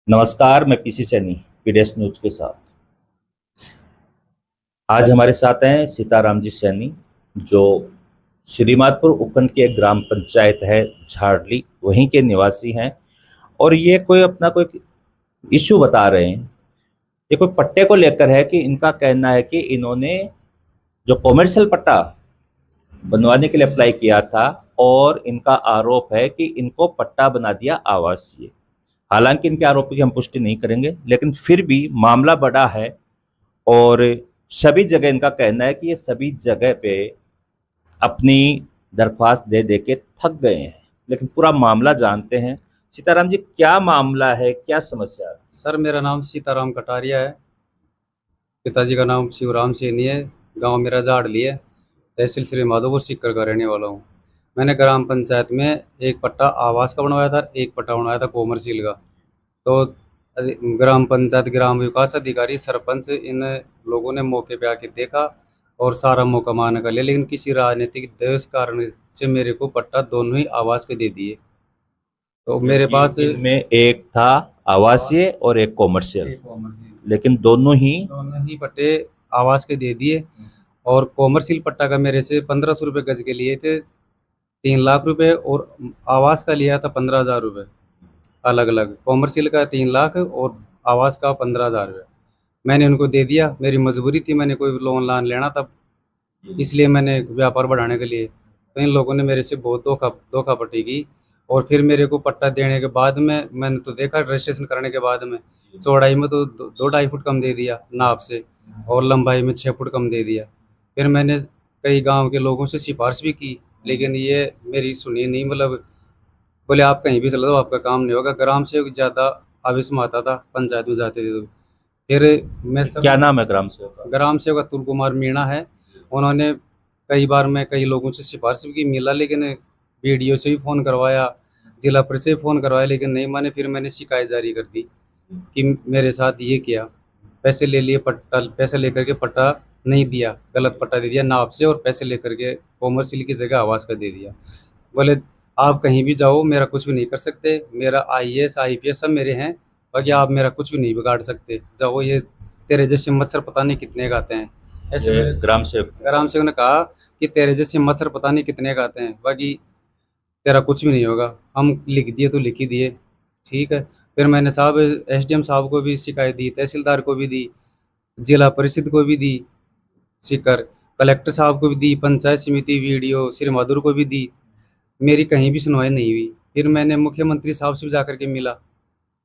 नमस्कार, मैं PC Saini PDS news के साथ। आज हमारे साथ हैं सीताराम जी सैनी, जो श्रीमाधपुर उपखंड की एक ग्राम पंचायत है झाड़ली, वहीं के निवासी हैं। और ये कोई अपना कोई इश्यू बता रहे हैं। ये कोई पट्टे को लेकर है कि इनका कहना है कि इन्होंने जो कॉमर्शियल पट्टा बनवाने के लिए अप्लाई किया था, और इनका आरोप है कि इनको पट्टा बना दिया आवासीय। हालांकि इनके आरोप की हम पुष्टि नहीं करेंगे, लेकिन फिर भी मामला बड़ा है। और सभी जगह इनका कहना है कि ये सभी जगह पे अपनी दरख्वास्त दे दे के थक गए हैं। लेकिन पूरा मामला जानते हैं। सीताराम जी, क्या मामला है, क्या समस्या है? सर, मेरा नाम सीताराम कटारिया है। पिताजी का नाम शिवराम सैनी है। गांव मेरा जाड़ली है। तहसील श्री माधोपुर सीकर का रहने वाला हूँ। मैंने ग्राम पंचायत में एक पट्टा आवास का बनवाया था, एक पट्टा बनवाया था कॉमर्शियल का। तो ग्राम पंचायत, ग्राम विकास अधिकारी, सरपंच, इन लोगों ने मौके पे आके देखा और सारा मौका मान कर लिया, लेकिन किसी राजनीतिक द्वेष कारण से मेरे को पट्टा दोनों ही आवास के दे दिए। तो मेरे पास इनमें एक था आवासीय और एक कॉमर्शियल, एक कॉमर्शियल, लेकिन दोनों ही पट्टे आवास के दे दिए। और कॉमर्शियल पट्टा का मेरे से 1500 रुपये गज के लिए थे, 3 लाख रुपए, और आवास का लिया था 15,000 रुपये। अलग अलग, कॉमर्शियल का 3 लाख और आवास का 15,000 रुपये मैंने उनको दे दिया। मेरी मजबूरी थी, मैंने कोई लोन लान लेना था, इसलिए मैंने व्यापार बढ़ाने के लिए। तो इन लोगों ने मेरे से बहुत धोखा पट्टी की। और फिर मेरे को पट्टा देने के बाद में मैंने तो देखा, रजिस्ट्रेशन करने के बाद में चौड़ाई में तो 2-2.5 फुट कम दे दिया नाप से, और लंबाई में 6 फुट कम दे दिया। फिर मैंने कई गांव के लोगों से सिफारिश भी की, लेकिन ये मेरी सुनी नहीं। मतलब बोले आप कहीं भी चले जाओ, आपका काम नहीं होगा। ग्राम सेवक ज़्यादा आवेश में आता था, पंचायत में जाते थे तो। फिर मैं क्या सब नाम है ग्राम सेवक का? ग्राम सेवक अतुल कुमार मीणा है। उन्होंने कई बार, मैं कई लोगों से सिफारिश भी की, मिला, लेकिन बीडीओ से भी फ़ोन करवाया, जिला परिषद से भी फ़ोन करवाया, लेकिन नहीं माने। फिर मैंने शिकायत जारी कर दी कि मेरे साथ ये किया, पैसे ले लिए, पट्टा पैसे लेकर के पट्टा नहीं दिया, गलत पट्टा दे दिया नाप से, और पैसे लेकर के कॉमर्शियल की जगह आवास का दे दिया। बोले आप कहीं भी जाओ, मेरा कुछ भी नहीं कर सकते, मेरा आईएएस आईपीएस सब मेरे हैं, बाकी आप मेरा कुछ भी नहीं बिगाड़ सकते, जाओ, ये तेरे जैसे मच्छर पता नहीं कितने का आते हैं। ऐसे ये मेरे ग्राम सेवक। ग्राम सेवक ने कहा कि तेरे जैसे मच्छर पता नहीं कितने का आते हैं, बाकी तेरा कुछ भी नहीं होगा। हम लिख दिए तो लिख ही दिए, ठीक है। फिर मैंने साहब एसडीएम साहब को भी शिकायत दी, तहसीलदार को भी दी, जिला परिषद को भी दी सीकर, कलेक्टर साहब को भी दी, पंचायत समिति वीडियो श्री माधुर को भी दी। मेरी कहीं भी सुनवाई नहीं हुई। फिर मैंने मुख्यमंत्री साहब से भी जाकर के मिला,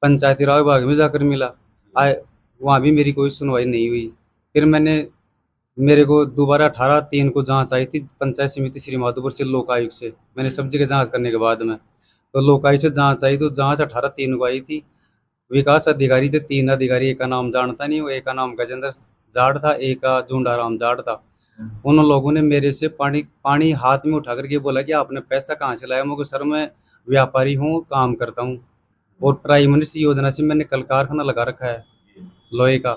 पंचायती राज विभाग में जाकर मिला, आए, वहाँ भी मेरी कोई सुनवाई नहीं हुई। फिर मेरे को दोबारा 18/3 को जांच आई थी पंचायत समिति श्री माधोपुर से, लोकायुक्त से। मैंने सब जगह जांच करने के बाद में, तो लोकायुक्त से जांच आई, तो जांच 18/3 को आई थी। विकास अधिकारी थे 3 अधिकारी, एक का नाम जानता नहीं हूँ, एक का नाम गजेंद्र जाट था, एक का झुंडाराम जाट था। उन लोगों ने मेरे से पानी पानी हाथ में उठा करके बोला कि आपने पैसा कहाँ से लाया। मैं सर, मैं व्यापारी हूँ, काम करता हूँ, और प्राइम मिनिस्टर योजना से मैंने कल कारखाना लगा रखा है लोहे का।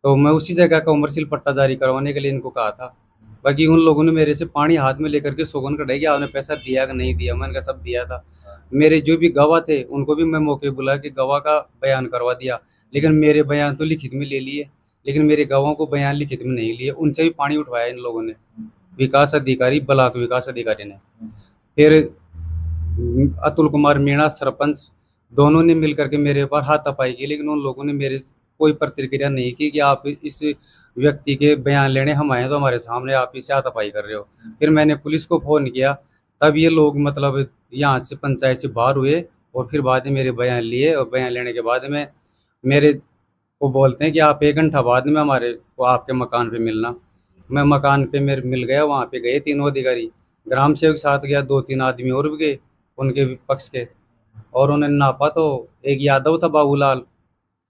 तो मैं उसी जगह कॉमर्शियल पट्टा जारी करवाने के लिए इनको कहा था। बाकी उन लोगों ने मेरे से पानी हाथ में लेकर के सौगंध कढ़ाई कि आपने पैसा दिया कि नहीं दिया। मैंने कहा सब दिया था। मेरे जो भी गवाह थे उनको भी मैं मौके पे बुला के गवाह का बयान करवा दिया, लेकिन मेरे बयान तो लिखित में ले लिए, लेकिन मेरे गवाहों को बयान लिखित में नहीं लिए। उनसे भी पानी उठवाया इन लोगों ने, विकास अधिकारी, ब्लॉक विकास अधिकारी ने। फिर अतुल कुमार मीणा सरपंच, दोनों ने मिल करके मेरे ऊपर हाथापाई की, लेकिन उन लोगों ने मेरे कोई प्रतिक्रिया नहीं की कि आप इस व्यक्ति के बयान लेने हम आए तो हमारे सामने आप इसे हाथापाई कर रहे हो। फिर मैंने पुलिस को फ़ोन किया, तब ये लोग मतलब यहाँ से पंचायत से बाहर हुए, और फिर बाद में मेरे बयान लिए, और बयान लेने के बाद में मेरे को बोलते हैं कि आप 1 घंटा बाद में हमारे को आपके मकान पे मिलना। मैं मकान पे मेरे मिल गया, वहाँ पे गए तीनों अधिकारी, ग्राम सेवक के साथ गया, 2-3 आदमी और भी गए उनके भी पक्ष के, और उन्होंने नापा तो एक यादव था, बाबूलाल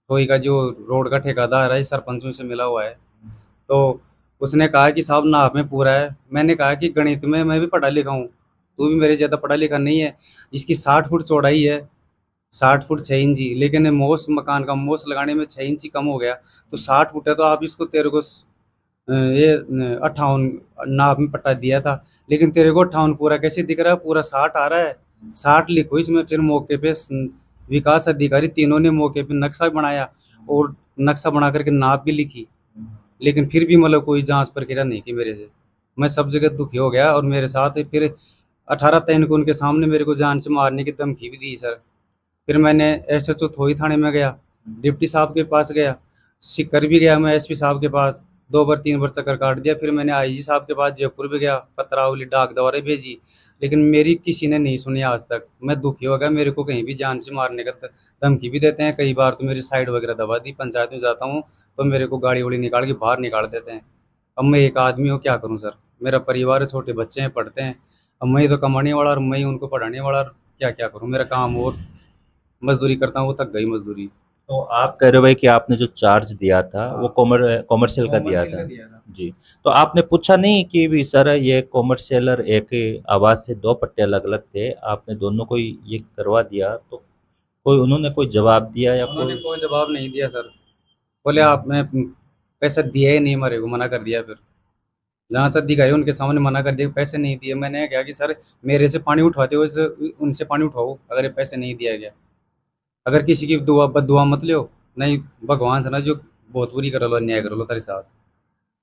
टोई का, जो रोड का ठेकेदार है, सरपंचों से मिला हुआ है। तो उसने कहा कि साहब नाप में पूरा है। मैंने कहा कि गणित में मैं भी पढ़ा लिखा हूँ, तू भी मेरे ज़्यादा पढ़ा लिखा नहीं है। इसकी 60 फुट चौड़ाई है, 60 फुट 6 इंची, लेकिन मोस मकान का मोस लगाने में 6 इंची कम हो गया, तो 60 फुट है, तो आप इसको तेरे को ये 58 नाप में पट्टा दिया था, लेकिन तेरे को 58 पूरा कैसे दिख रहा है, पूरा 60 आ रहा है, 60 लिखो इसमें। फिर मौके पे विकास अधिकारी तीनों ने मौके पे नक्शा बनाया और नक्शा बना करके नाप भी लिखी, लेकिन फिर भी मतलब कोई जांच प्रक्रिया नहीं की मेरे से। मैं सब जगह दुखी हो गया और मेरे साथ फिर 18 को उनके सामने मेरे को जान से मारने की धमकी भी दी सर। फिर मैंने एसएचओ थोई थाने में गया, डिप्टी साहब के पास गया, सिक्कर भी गया मैं एसपी साहब के पास, 2 बार 3 बार चक्कर काट दिया। फिर मैंने आईजी साहब के पास जयपुर भी गया, पत्रावली डाक द्वारा भेजी, लेकिन मेरी किसी ने नहीं सुनी आज तक। मैं दुखी हो गया, मेरे को कहीं भी जान से मारने का धमकी भी देते हैं। कई बार तो मेरी साइड वगैरह दबा दी, पंचायत में जाता हूँ तो मेरे को गाड़ी वाड़ी निकाल के बाहर निकाल देते हैं। अब मैं एक आदमी हूँ, क्या करूँ सर? मेरा परिवार है, छोटे बच्चे हैं, पढ़ते हैं। अब मैं ही तो कमाने वाला और मैं ही उनको पढ़ाने वाला, और क्या क्या करूँ? मेरा काम और मजदूरी करता हूँ, वो थक गई मजदूरी। तो आप कह रहे हो भाई कि आपने जो चार्ज दिया था वो कॉमर्शियल का दिया कॉमर्शियल था। का दिया था। जी। तो आपने पूछा नहीं कि भी सर ये कॉमर्शियल और एक ही आवाज़ से 2 पट्टे अलग-अलग थे, आपने दोनों को ही ये करवा दिया, तो कोई उन्होंने कोई जवाब दिया या उन्होंने कोई? कोई जवाब नहीं दिया सर। बोले आपने पैसा दिया ही नहीं, हमारे को मना कर दिया। फिर जहाँ से अधिकारी उनके सामने मना कर दिया, पैसे नहीं दिए। मैंने कहा कि सर मेरे से पानी उठवाते हो, इससे उनसे पानी उठाओ अगर ये पैसे नहीं दिया गया। अगर किसी की दुआ बददुआ मत लियो, नहीं भगवान से ना जो बहुत बुरी कर लो, अन्याय कर लो तेरे साथ।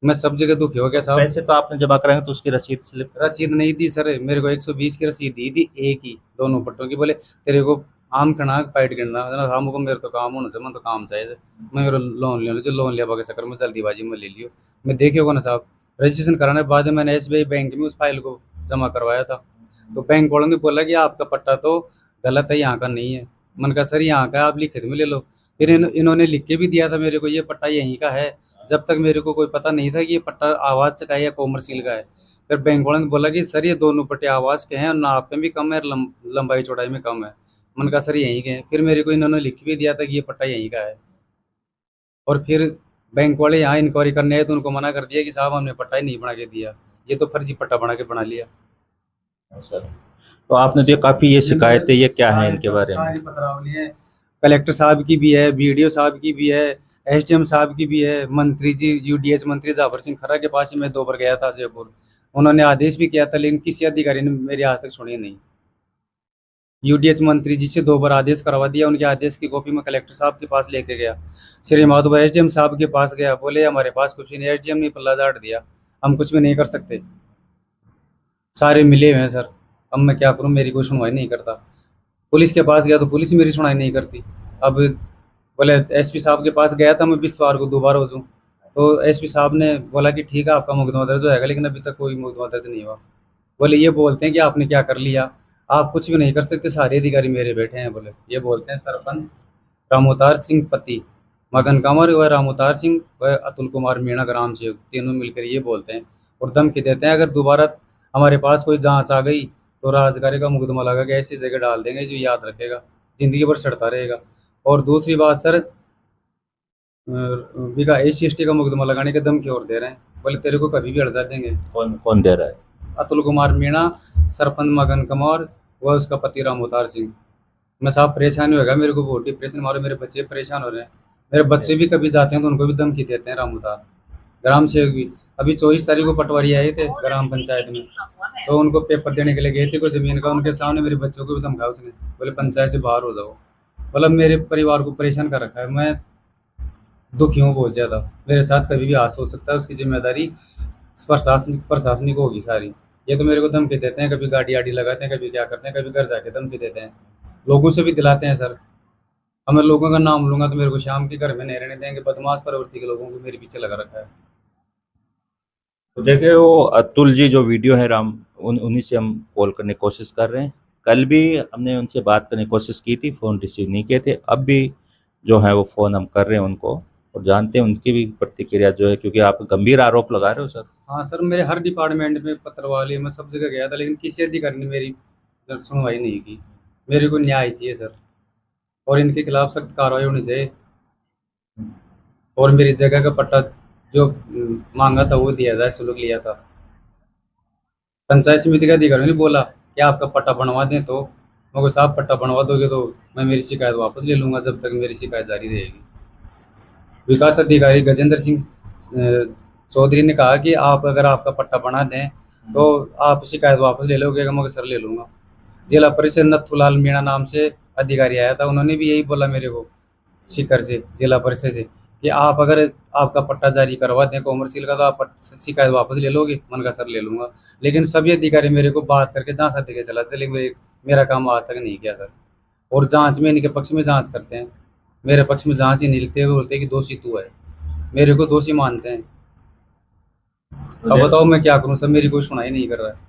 मैं सब जगह दुखी हो गया तो साहब। पैसे तो आपने जमा कराएंगे तो उसकी रसीद स्लिप? रसीद नहीं दी सर, मेरे को 120 की रसीद दी थी, एक ही, दोनों पट्टों की। बोले तेरे को आम करना पाइट गिनना हम को, मेरे तो काम होना चाहिए, मैं तो काम चाहिए। मैं मेरा लोन ले लो, जो लोन लिया के चक्कर में जल्दीबाजी में ले लियो। मैं देखे होगा ना साहब, रजिस्ट्रेशन कराने के बाद मैंने एसबीआई बैंक में उस फाइल को जमा करवाया था, तो बैंक वालों ने बोला कि आपका पट्टा तो गलत है, यहाँ का नहीं है। मैंने कहा सर यहाँ का है, आप लिखित में ले लो। फिर इन्होंने लिख के भी दिया था मेरे को, ये पट्टा यहीं का है, जब तक मेरे को कोई पता नहीं था कि ये पट्टा आवास का है या कॉमर्शियल का है। फिर बैंक वालों ने बोला कि सर ये दोनों पट्टे आवास के हैं और नाप में भी कम है और लंबाई चौड़ाई में कम है। मैंने कहा सर यहीं के हैं। फिर मेरे को इन्होंने लिख भी दिया था कि ये पट्टा यहीं का है। और फिर बैंक वाले यहाँ इंक्वायरी करने आए तो उनको मना कर दिया कि साहब हमने पट्टा ही नहीं बना के दिया, ये तो फर्जी पट्टा बना के बना लिया। सर, तो आपने तो ये काफ़ी ये शिकायतें ये क्या हैं इनके बारे में? सारी पत्रावली है, कलेक्टर साहब की भी है, बीडीओ साहब की भी है, एसडीएम साहब की भी है, मंत्री जी यूडीएच मंत्री जाफर सिंह खरा के पास ही मैं 2 बार गया था जयपुर। उन्होंने आदेश भी किया था, लेकिन किसी अधिकारी ने मेरी आज तक सुनी नहीं। यूडीएच मंत्री जी से 2 बार आदेश करवा दिया, उनके आदेश की कॉपी में कलेक्टर साहब के पास लेके गया, श्री माधव एसडीएम साहब के पास गया, बोले हमारे पास कुछ नहीं। एसडीएम ने पल्ला झाड़ दिया, हम कुछ भी नहीं कर सकते, सारे मिले हुए हैं सर। अब मैं क्या करूं, मेरी कोई सुनवाई नहीं करता। पुलिस के पास गया तो पुलिस मेरी सुनवाई नहीं करती। अब बोले एसपी साहब के पास गया था मैं 20 को दोबारा हो जाऊँ, तो एसपी साहब ने बोला कि ठीक है आपका मुकदमा दर्ज हो जाएगा, लेकिन अभी तक कोई मुकदमा दर्ज नहीं हुआ। बोले ये बोलते हैं कि आपने क्या कर लिया, आप कुछ भी नहीं कर सकते, सारे अधिकारी मेरे बैठे हैं। बोले ये बोलते हैं सरपंच रामोतार सिंह पति मगन कंवर व रामोतार सिंह व अतुल कुमार मीणा ग्राम सेवक, तीनों मिलकर ये बोलते हैं और धमकी देते हैं अगर दोबारा हमारे पास कोई जांच आ गई तो राजगारी का मुकदमा लगा के ऐसी जगह डाल देंगे जो याद रखेगा, जिंदगी भर सड़ता रहेगा। और दूसरी बात सर, बिका SC ST का मुकदमा लगाने के धमकी और दे रहे हैं। बोले तेरे को कभी भी हटा देंगे। कौन कौन दे रहा है? अतुल कुमार मीणा, सरपंच मगन कुमार व उसका पति रामोतार सिंह। मैं साहब परेशान हो गया, मेरे को बहुत डिप्रेशन मारो, मेरे बच्चे परेशान हो रहे हैं। मेरे बच्चे भी कभी जाते हैं तो उनको भी धमकी देते हैं रामोतार। ग्राम सेवक भी अभी 24 तारीख को पटवारी आए थे ग्राम पंचायत में, तो उनको पेपर देने के लिए गए थे कोई जमीन का, उनके सामने मेरे बच्चों को भी धमकाया उसने, बोले पंचायत से बाहर हो जाओ। मतलब मेरे परिवार को परेशान कर रखा है। मैं दुखी हूँ बहुत ज़्यादा, मेरे साथ कभी भी हादसा हो सकता है, उसकी जिम्मेदारी प्रशासनिक होगी सारी। ये तो मेरे को धमकी देते हैं, कभी गाड़ी आड़ी लगाते हैं, कभी क्या करते हैं, कभी घर जाके धमकी देते हैं, लोगों से भी दिलाते हैं सर। अब मैं लोगों का नाम लूंगा तो मेरे को शाम के घर में नहीं रहने देंगे, बदमाश प्रवृत्ति के लोगों को मेरे पीछे लगा रखा है। तो देखिए वो अतुल जी जो वीडियो है राम, उन्हीं से हम कॉल करने की कोशिश कर रहे हैं। कल भी हमने उनसे बात करने की कोशिश की थी, फ़ोन रिसीव नहीं किए थे। अब भी जो है वो फ़ोन हम कर रहे हैं उनको, और जानते हैं उनकी भी प्रतिक्रिया जो है, क्योंकि आप गंभीर आरोप लगा रहे हो सर। हाँ सर, मेरे हर डिपार्टमेंट में पत्रवाली में सब जगह गया था, लेकिन किसी अधिकारी ने मेरी सुनवाई नहीं की। मेरे को न्याय चाहिए सर, और इनके खिलाफ सख्त कार्रवाई होनी चाहिए, और मेरी जगह का पट्टा जो मांगा था वो दिया जाए, सुलूक लिया था। पंचायत समिति का अधिकारी ने बोला कि आपका पट्टा बनवा दें, तो मैं को साहब पट्टा बनवा दोगे तो मैं मेरी शिकायत वापस ले लूँगा, जब तक मेरी शिकायत जारी रहेगी। विकास अधिकारी गजेंद्र सिंह चौधरी ने कहा कि आप अगर आपका पट्टा बना दें तो आप शिकायत वापस ले लोगे, मैं सर ले लूँगा। जिला परिषद नथुलाल मीणा नाम से अधिकारी आया था, उन्होंने भी यही बोला मेरे को सीकर से, जिला परिषद से, कि आप अगर आपका पट्टा जारी करवा दें कॉमर्शियल का तो आप शिकायत वापस ले लोगे। मैंने कहा सर ले लूँगा। लेकिन सभी अधिकारी मेरे को बात करके जहाँ से देके चलाते, लेकिन मेरा काम आज तक नहीं किया सर। और जाँच में इनके पक्ष में जाँच करते हैं, मेरे पक्ष में जाँच ही नहीं लिखते, वो बोलते हैं कि दोषी तू है, मेरे को दोषी मानते हैं। अब बताओ मैं क्या करूँ सर, मेरी कोई सुनाई नहीं कर रहा है।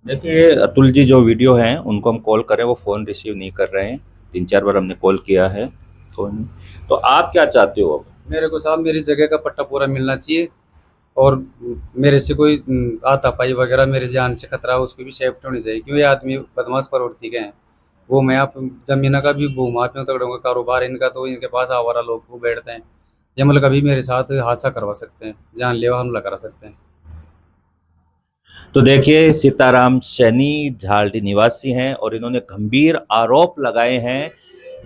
देखिए अतुल जी जो वीडियो हैं उनको हम कॉल करें, वो फ़ोन रिसीव नहीं कर रहे हैं। 3-4 बार हमने कॉल किया है, फ़ोन। तो आप क्या चाहते हो अब? मेरे को साहब मेरी जगह का पट्टा पूरा मिलना चाहिए, और मेरे से कोई हाथापाई वगैरह, मेरे जान से खतरा हो उसकी भी सेफ्टी होनी चाहिए, क्योंकि ये आदमी बदमाश प्रवृत्ति के हैं। वो मैं आप ज़मीन का भी भूमाफियों तगड़ों का कारोबार है इनका, तो इनके पास आवारा लोग वो बैठते हैं, ये मतलब कभी मेरे साथ हादसा करवा सकते हैं, जानलेवा हमला करा सकते हैं। तो देखिए सीताराम सैनी झालडी निवासी हैं और इन्होंने गंभीर आरोप लगाए हैं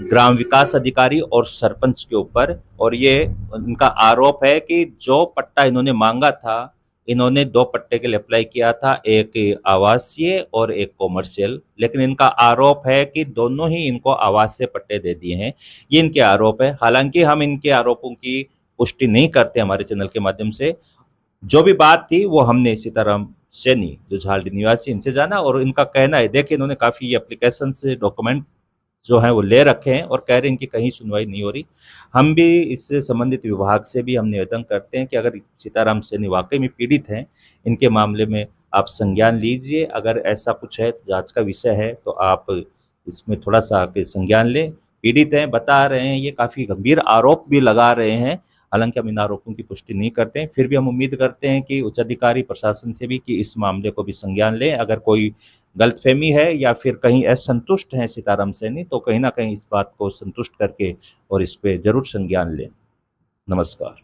ग्राम विकास अधिकारी और सरपंच के ऊपर। और ये इनका आरोप है कि जो पट्टा इन्होंने मांगा था, इन्होंने 2 पट्टे के लिए अप्लाई किया था, एक आवासीय और एक कॉमर्शियल, लेकिन इनका आरोप है कि दोनों ही इनको आवासीय पट्टे दे दिए हैं। ये इनके आरोप है। हालांकि हम इनके आरोपों की पुष्टि नहीं करते हमारे चैनल के माध्यम से। जो भी बात थी वो हमने सीताराम सैनी जो झालडी निवासी इनसे जाना, और इनका कहना है, देखिए इन्होंने काफ़ी एप्लीकेशन से डॉक्यूमेंट जो हैं वो ले रखे हैं और कह रहे हैं इनकी कहीं सुनवाई नहीं हो रही। हम भी इससे संबंधित विभाग से भी हम निवेदन करते हैं कि अगर सीताराम सैनी वाकई में पीड़ित हैं, इनके मामले में आप संज्ञान लीजिए। अगर ऐसा कुछ है, जांच का विषय है, तो आप इसमें थोड़ा सा आके संज्ञान लें। पीड़ित हैं, बता रहे हैं, ये काफ़ी गंभीर आरोप भी लगा रहे हैं। हालांकि हम इन आरोपों की पुष्टि नहीं करते हैं, फिर भी हम उम्मीद करते हैं कि उच्च अधिकारी प्रशासन से भी कि इस मामले को भी संज्ञान लें। अगर कोई गलतफहमी है या फिर कहीं असंतुष्ट हैं सीताराम सैनी, तो कहीं ना कहीं इस बात को संतुष्ट करके और इस पे जरूर संज्ञान लें। नमस्कार।